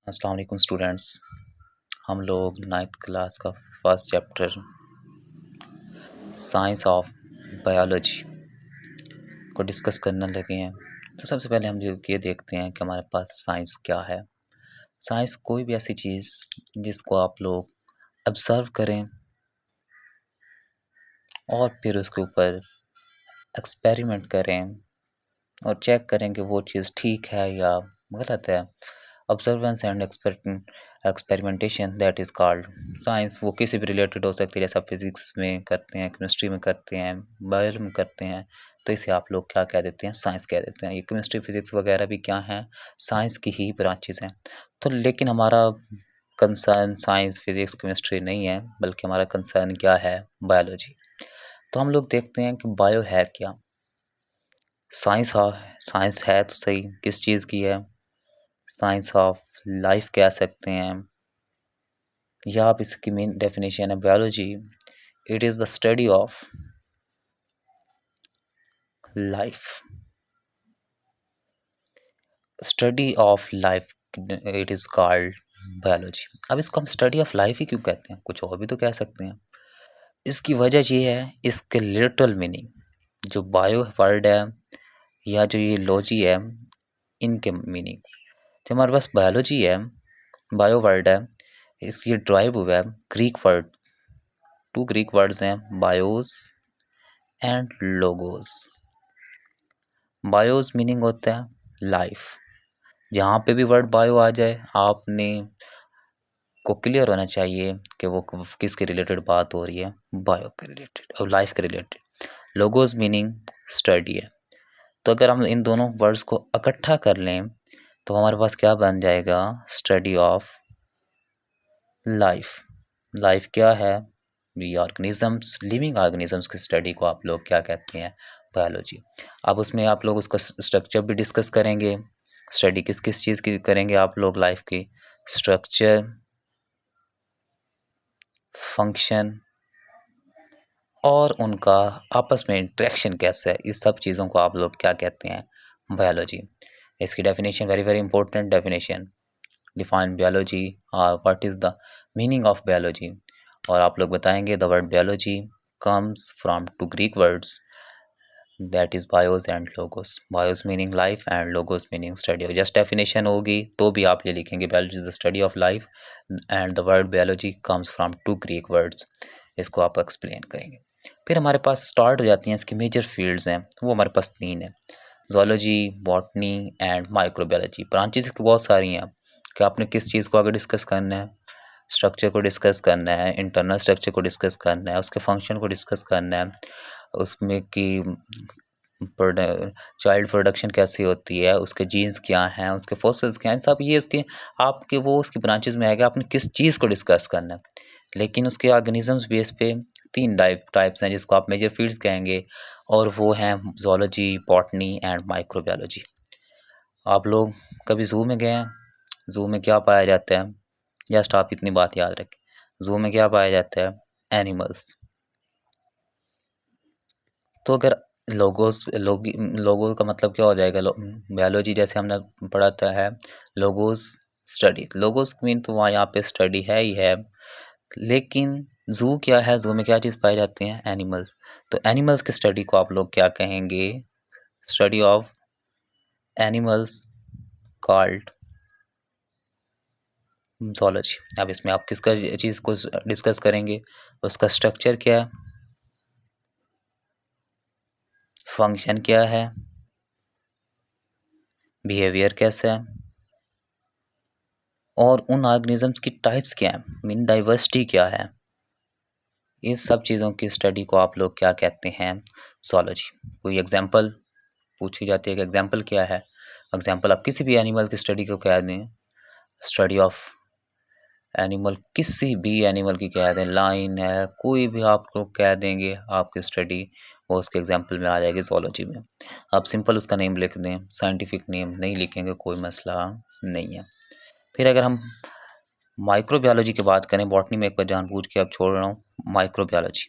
अस्सलाम वालेकुम स्टूडेंट्स। हम लोग 9th क्लास का first chapter science of biology को डिस्कस करने लगे हैं। तो सबसे पहले हम ये देखते हैं कि हमारे पास साइंस क्या है। साइंस कोई भी ऐसी चीज़ जिसको आप लोग ऑब्ज़र्व करें और फिर उसके ऊपर एक्सपेरिमेंट करें और चेक करें कि वो चीज़ ठीक है या गलत है। Observance and experimentation that is called science. वो किसी भी रिलेटेड हो सकती है, जैसे आप फिज़िक्स में करते हैं, केमिस्ट्री में करते हैं, बायो में करते हैं, तो इसे आप लोग क्या कह देते हैं? साइंस कह देते हैं। ये केमिस्ट्री, फिज़िक्स वगैरह भी क्या हैं? साइंस की ही ब्रांचेज़ हैं। तो लेकिन हमारा कंसर्न साइंस, फिज़िक्स, केमिस्ट्री नहीं है, बल्कि हमारा कंसर्न क्या है? बायोलॉजी। तो हम लोग देखते हैं कि बायो है क्या? साइंस है तो सही, किस चीज़ की है? साइंस ऑफ लाइफ कह सकते हैं, या आप इसकी मेन डेफिनेशन है biology. It is the study of life. Study of life it is called biology. अब इसको हम स्टडी ऑफ लाइफ ही क्यों कहते हैं? कुछ और भी तो कह सकते हैं। इसकी वजह ये है, इसके लिटरल मीनिंग जो बायो वर्ड है या जो ये लॉजी है, इनके मीनिंग जो हमारे पास बायोलॉजी है, बायो वर्ड है, इसकी ड्राइव हुआ है Greek word. Two Greek words हैं, bios and logos. Bios meaning होता है लाइफ। जहाँ पे भी वर्ड बायो आ जाए, आपने को क्लियर होना चाहिए कि वो किसके रिलेटेड बात हो रही है, बायो के रिलेटेड और लाइफ के रिलेटेड। लोगोस मीनिंग स्टडी है। तो अगर हम इन दोनों वर्ड्स को इकट्ठा कर लें तो हमारे पास क्या बन जाएगा? Study of life. लाइफ क्या है? वी ऑर्गेनिजम्स, लिविंग ऑर्गेनिजम्स की स्टडी को आप लोग क्या कहते हैं? बायोलॉजी। अब उसमें आप लोग उसका स्ट्रक्चर भी डिस्कस करेंगे। स्टडी किस किस चीज़ की करेंगे आप लोग? लाइफ की स्ट्रक्चर, फंक्शन और उनका आपस में इंटरेक्शन कैसा है, इस सब चीज़ों को आप लोग क्या कहते हैं? बायोलॉजी। इसकी definition very very important definition. Define biology और what is the meaning of biology. और आप लोग बताएंगे the word biology comes from two Greek words that is bios and logos. Bios meaning life and logos meaning study. और just definition होगी तो भी आप ये लिखेंगे biology is the study of life and the word biology comes from two Greek words. इसको आप explain करेंगे। फिर हमारे पास स्टार्ट हो जाती हैं इसकी मेजर फील्ड्स हैं, वो हमारे पास 3 है। Zoology, botany and microbiology. Branches बहुत सारी हैं कि आपने किस चीज़ को आगे डिस्कस करना है। स्ट्रक्चर को डिस्कस करना है, इंटरनल स्ट्रक्चर को डिस्कस करना है, उसके फंक्शन को डिस्कस करना है, उसमें कि चाइल्ड प्रोडक्शन कैसी होती है, उसके जीन्स क्या हैं, उसके फॉसिल्स क्या हैं, सब ये उसके आपके वो उसकी ब्रांचेस में आएगा। आपने किस चीज़ को डिस्कस करना है। लेकिन उसके ऑर्गेनिजम्स बेस पे 3 टाइप्स हैं जिसको आप मेजर फील्ड्स कहेंगे, और वो हैं ज़ूलॉजी, बॉटनी एंड माइक्रोबायोलॉजी। आप लोग कभी ज़ू में गए हैं? ज़ू में क्या पाया जाता है? जस्ट आप इतनी बात याद रखें, ज़ू में क्या पाया जाता है? एनिमल्स। तो अगर लोगोस का मतलब क्या हो जाएगा? बायोलॉजी जैसे हमने पढ़ा था है, लोगोस स्टडी। लोगोस मीन तो वहाँ यहाँ पे स्टडी है ही है, लेकिन ज़ू क्या है? ज़ू में क्या चीज़ पाई जाती है? एनिमल्स। तो एनिमल्स की स्टडी को आप लोग क्या कहेंगे? Study of animals called zoology. अब इसमें आप किसका चीज़ को डिस्कस करेंगे? उसका स्ट्रक्चर क्या है, फंक्शन क्या है, बिहेवियर कैसा है, और उन ऑर्गेनिजम्स की टाइप्स क्या हैं, मीन डाइवर्सिटी क्या है। इस सब चीज़ों की स्टडी को आप लोग क्या कहते हैं? ज़ूलॉजी। कोई एग्जांपल पूछी जाती है कि एग्जांपल क्या है? एग्जांपल आप किसी भी एनिमल की स्टडी को कह दें, स्टडी ऑफ एनिमल, किसी भी एनिमल की कह दें, लाइन है, कोई भी आप लोग कह देंगे, आपकी स्टडी वो उसके एग्जांपल में आ जाएगी ज़ूलॉजी में। आप सिंपल उसका नेम लिख दें, साइंटिफिक नेम नहीं लिखेंगे, कोई मसला नहीं है। फिर अगर हम माइक्रोबायोलॉजी की बात करें, बॉटनी में एक बार जानबूझ के अब छोड़ रहा हूँ, माइक्रोबायोलॉजी।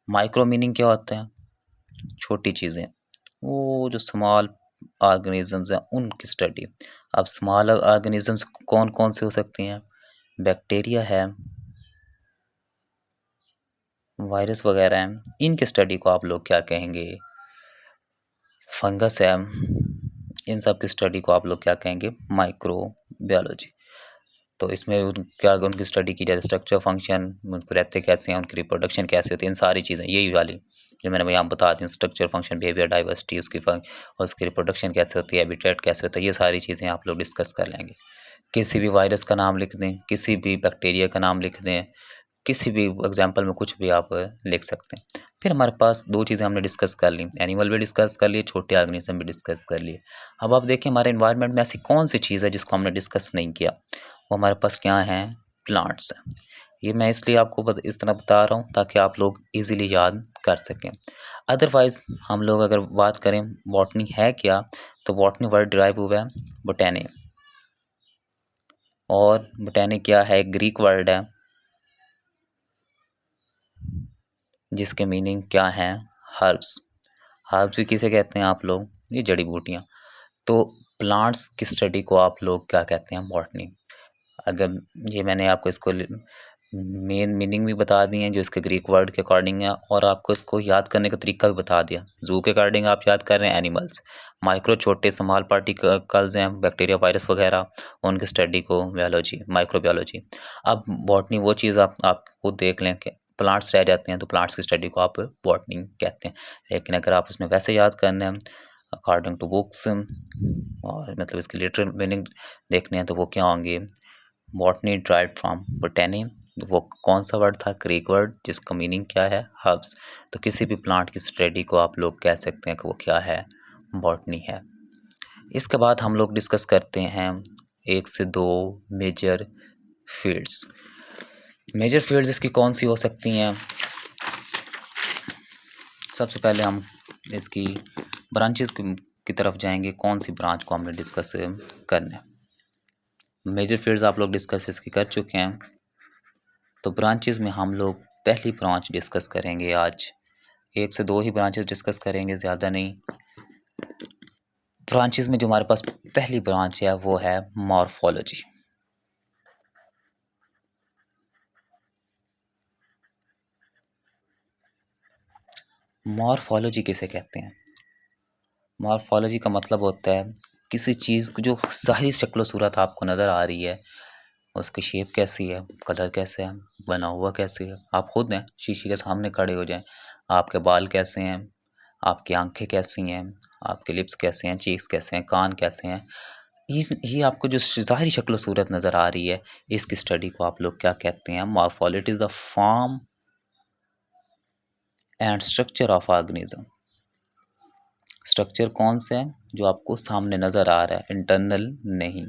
माइक्रो मीनिंग क्या होता है? छोटी चीज़ें, वो जो स्मॉल ऑर्गेनिजम्स हैं उनकी स्टडी। अब स्मॉल ऑर्गेनिजम्स कौन कौन से हो सकते हैं? बैक्टीरिया है, वायरस वगैरह हैं, इनकी स्टडी को आप लोग क्या कहेंगे? फंगस है, इन सब की स्टडी को आप लोग क्या कहेंगे? माइक्रोबायोलॉजी। तो इसमें क्या उनकी स्टडी की जाए? स्ट्रक्चर, फंक्शन, उनको रहते कैसे हैं, उनकी रिप्रोडक्शन कैसे होती है, इन सारी चीज़ें यही वाली जो मैंने यहाँ बता दी, स्ट्रक्चर, फंक्शन, बिहेवियर, डाइवर्सिटी, उसकी और उसकी रिप्रोडक्शन कैसे होती है, हैबिटेट कैसे होता है, ये सारी चीज़ें आप लोग डिस्कस कर लेंगे। किसी भी वायरस का नाम लिख दें, किसी भी बैक्टीरिया का नाम लिख दें, किसी भी एग्जाम्पल में कुछ भी आप लिख सकते हैं। फिर हमारे पास 2 चीज़ें हमने डिस्कस कर ली, एनिमल भी डिस्कस कर लिए, छोटे ऑर्गेनिज्म भी डिस्कस कर लिए। अब आप देखिए हमारे एनवायरनमेंट में ऐसी कौन-सी चीज़ है जिसको हमने डिस्कस नहीं किया? वो हमारे पास क्या हैं? प्लांट्स हैं। ये मैं इसलिए आपको इस तरह बता रहा हूँ ताकि आप लोग ईज़िली याद कर सकें। अदरवाइज़ हम लोग अगर बात करें बॉटनी है क्या? तो बॉटनी वर्ड डिराइव हुआ है बोटैनी, और बोटैनी क्या है? ग्रीक वर्ड है जिसके मीनिंग क्या है? हर्ब्स। हर्ब्स भी किसे कहते हैं आप लोग? ये जड़ी बूटियाँ। तो प्लांट्स की स्टडी को आप लोग क्या कहते हैं? बॉटनी। अगर ये मैंने आपको इसको मेन मीनिंग भी बता दी है जो इसके ग्रीक वर्ड के अकॉर्डिंग है, और आपको इसको याद करने का तरीका भी बता दिया। ज़ू के अकॉर्डिंग आप याद कर रहे हैं एनिमल्स, माइक्रो छोटे स्मॉल पार्टिकल्स हैं, बैक्टीरिया, वायरस वगैरह, उनकी स्टडी को बायोलॉजी, माइक्रोबायोलॉजी। अब बॉटनी वो चीज़ आप खुद देख लें कि प्लांट्स रह जाते हैं तो प्लांट्स की स्टडी को आप बॉटनी कहते हैं। लेकिन अगर आप उसमें वैसे याद करना है अकॉर्डिंग टू बुक्स, और मतलब इसकी लिटरल मीनिंग देखने हैं तो वो क्या होंगे? बॉटनी ड्राइव्ड फ्रॉम बोटेनी, वो कौन सा वर्ड था? ग्रीक वर्ड जिसका मीनिंग क्या है? हर्ब्स। तो किसी भी प्लांट की स्टडी को आप लोग कह सकते हैं कि वो क्या है? बॉटनी है। इसके बाद हम लोग डिस्कस करते हैं 1 से 2 मेजर फील्ड्स। मेजर फील्ड्स इसकी कौन सी हो सकती हैं? सबसे पहले हम इसकी ब्रांचेस की तरफ जाएंगे, कौन सी ब्रांच को हमने डिस्कस करना है। मेजर फील्ड्स आप लोग डिस्कस इसकी कर चुके हैं, तो ब्रांचेस में हम लोग पहली ब्रांच डिस्कस करेंगे आज। 1 से 2 ही ब्रांचेस डिस्कस करेंगे, ज़्यादा नहीं। ब्रांचेस में जो हमारे पास पहली ब्रांच है वो है मॉर्फोलॉजी। मॉर्फोलॉजी किसे कहते हैं? मॉर्फोलॉजी का मतलब होता है किसी चीज़ को जो ज़ाहिरी शक्ल सूरत आपको नज़र आ रही है, उसकी शेप कैसी है, कलर कैसे है, बना हुआ कैसे है। आप खुद हैं, शीशे के सामने खड़े हो जाएं, आपके बाल कैसे हैं, आपकी आंखें कैसी हैं, आपके लिप्स कैसे हैं, चीक्स कैसे हैं, कान कैसे हैं, ये आपको जो ज़ाहिरी शक्ल सूरत नज़र आ रही है, इसकी स्टडी को आप लोग क्या कहते हैं? Morphology is the form and structure of organism. Structure कौन सा है? जो आपको सामने नज़र आ रहा है, इंटरनल नहीं।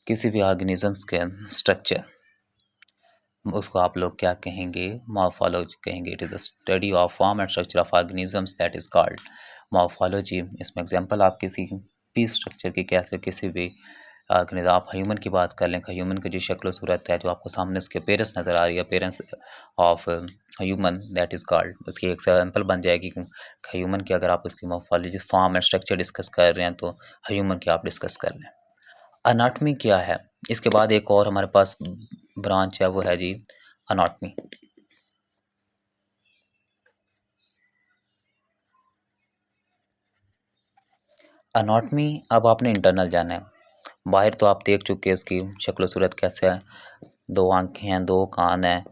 किसी भी ऑर्गेनिजम्स के स्ट्रक्चर, उसको आप लोग क्या कहेंगे? मॉर्फोलॉजी कहेंगे। It is the study of form and structure of organisms that is called morphology. इसमें एग्जांपल आप किसी भी स्ट्रक्चर की कैसे किसी भी ऑर्गेनिज्म, आप ह्यूमन की बात कर लें, ह्यूमन की जो शक्ल सूरत है, जो आपको सामने उसके अपीयरेंस नज़र आ रही है, appearance of human that is called, उसकी एग्जांपल बन जाएगी ह्यूमन की। अगर आप उसकी morphology, form and structure discuss कर रहे हैं तो ह्यूमन की आप डिस्कस कर लें। अनाटमी क्या है? इसके बाद एक और हमारे पास ब्रांच है, वो है जी अनाटमी। अनाटमी, अब आपने इंटरनल जाना है। बाहर तो आप देख चुके हैं उसकी शक्ल सूरत कैसे है, 2 आँखें हैं, 2 कान हैं,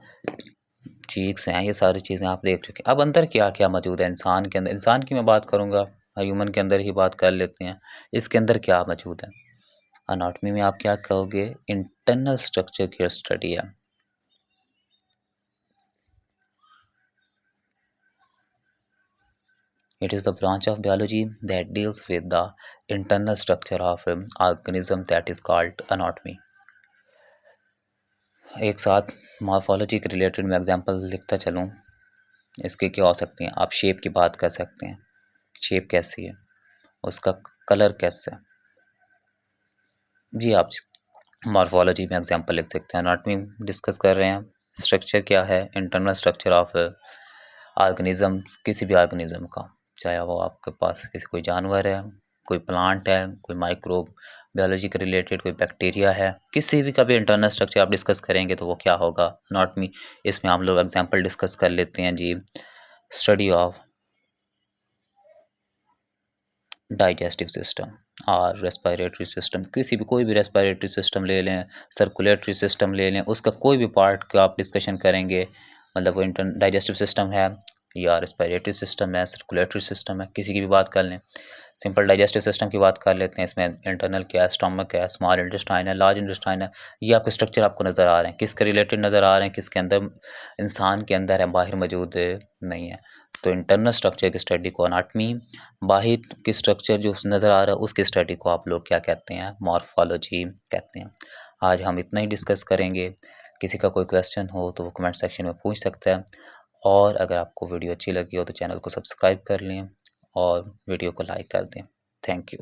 चीक्स हैं, ये सारी चीज़ें आप देख चुके हैं। अब अंदर क्या-क्या मौजूद है इंसान के अंदर? इंसान की मैं बात करूँगा, ह्यूमन के अंदर ही बात कर लेते हैं। इसके अंदर क्या मौजूद है? अनाटमी में आप क्या कहोगे? इंटरनल स्ट्रक्चर की स्टडी है। It is the branch of biology that deals with the internal structure of an organism that is called anatomy. एक साथ मॉर्फोलॉजी के रिलेटेड मैं एग्जांपल लिखता चलूँ, इसके क्या हो सकते हैं? आप शेप की बात कर सकते हैं, शेप कैसी है, उसका कलर कैसा है, जी आप मॉर्फोलॉजी में एग्जांपल लिख सकते हैं। एनाटॉमी डिस्कस कर रहे हैं, स्ट्रक्चर क्या है? इंटरनल स्ट्रक्चर ऑफ ऑर्गेनिज़्म, किसी भी ऑर्गेनिज़्म का, चाहे वो आपके पास किसी कोई जानवर है, कोई प्लांट है, कोई माइक्रोब बायोलॉजी के रिलेटेड कोई बैक्टीरिया है, किसी भी का भी इंटरनल स्ट्रक्चर आप डिस्कस करेंगे तो वो क्या होगा, नॉट मी। इसमें हम लोग एग्जांपल डिस्कस कर लेते हैं जी, स्टडी ऑफ डाइजेस्टिव सिस्टम और रेस्पिरेटरी सिस्टम, किसी भी कोई भी रेस्पिरेटरी सिस्टम ले लें, सर्कुलेटरी सिस्टम ले लें, उसका कोई भी पार्ट का आप डिस्कशन करेंगे, मतलब वो इंटर डाइजेस्टिव सिस्टम है या रेस्पिरेटरी सिस्टम है, सर्कुलेटरी सिस्टम है, किसी की भी बात कर लें। सिंपल डाइजेस्टिव सिस्टम की बात कर लेते हैं, इसमें इंटरनल क्या है, स्टमक है, स्मॉल इंटेस्टाइन है, लार्ज इंटेस्टाइन है, ये आपके स्ट्रक्चर आपको नज़र आ रहे हैं, किसके रिलेटेड नज़र आ रहे हैं, किसके अंदर, इंसान के अंदर है, बाहर मौजूद नहीं है। तो इंटरनल स्ट्रक्चर की स्टडी को एनाटमी, बाहर की स्ट्रक्चर जो नज़र आ रहा है उसकी स्टडी को आप लोग क्या कहते हैं, मॉर्फोलॉजी कहते हैं। आज हम इतना ही डिस्कस करेंगे। किसी का कोई क्वेश्चन हो तो वो कमेंट सेक्शन में पूछ सकता है, और अगर आपको वीडियो अच्छी लगी हो तो चैनल को सब्सक्राइब कर लें और वीडियो को लाइक कर दें। Thank you.